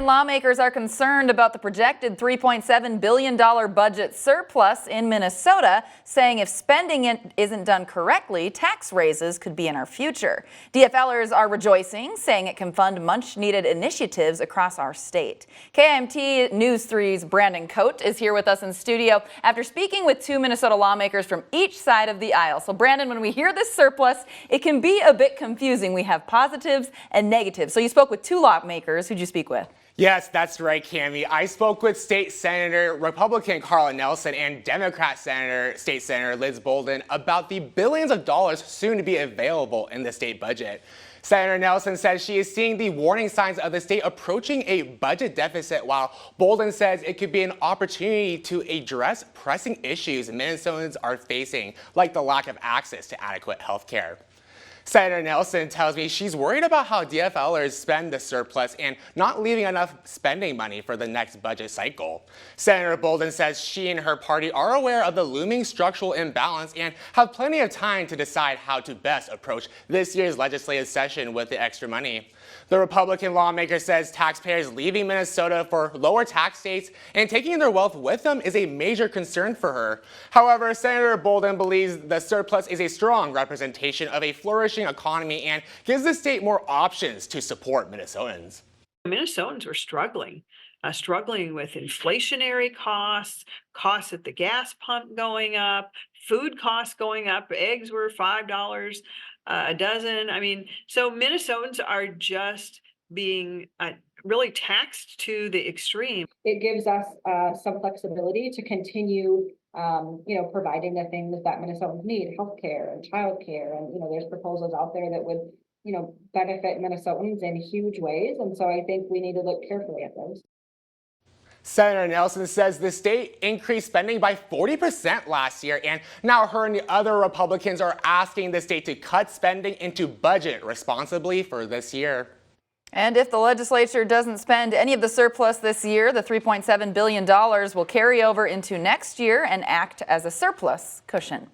Lawmakers are concerned about the projected $3.7 billion budget surplus in Minnesota, saying if spending isn't done correctly, tax raises could be in our future. DFLers are rejoicing, saying it can fund much-needed initiatives across our state. KIMT News 3's Brandon Cote is here with us in studio after speaking with two Minnesota lawmakers from each side of the aisle. So, Brandon, when we hear this surplus, it can be a bit confusing. We have positives and negatives. So you spoke with two lawmakers. Who'd you speak with? Yes, that's right, Cami. I spoke with State Senator Republican Carla Nelson and Democrat State Senator Liz Bolden about the billions of dollars soon to be available in the state budget. Senator Nelson says she is seeing the warning signs of the state approaching a budget deficit, while Bolden says it could be an opportunity to address pressing issues Minnesotans are facing, like the lack of access to adequate health care. Senator Nelson tells me she's worried about how DFLers spend the surplus and not leaving enough spending money for the next budget cycle. Senator Bolden says she and her party are aware of the looming structural imbalance and have plenty of time to decide how to best approach this year's legislative session with the extra money. The Republican lawmaker says taxpayers leaving Minnesota for lower tax states and taking their wealth with them is a major concern for her. However, Senator Bolden believes the surplus is a strong representation of a flourishing economy and gives the state more options to support Minnesotans. Minnesotans were struggling with inflationary costs at the gas pump going up, food costs going up, eggs were $5 a dozen. I mean, so Minnesotans are just being really taxed to the extreme. It gives us some flexibility to continue providing the things that Minnesotans need, healthcare and childcare. And, there's proposals out there that would, benefit Minnesotans in huge ways. And so I think we need to look carefully at those. Senator Nelson says the state increased spending by 40% last year, and now her and the other Republicans are asking the state to cut spending into budget responsibly for this year. And if the legislature doesn't spend any of the surplus this year, the $3.7 billion will carry over into next year and act as a surplus cushion.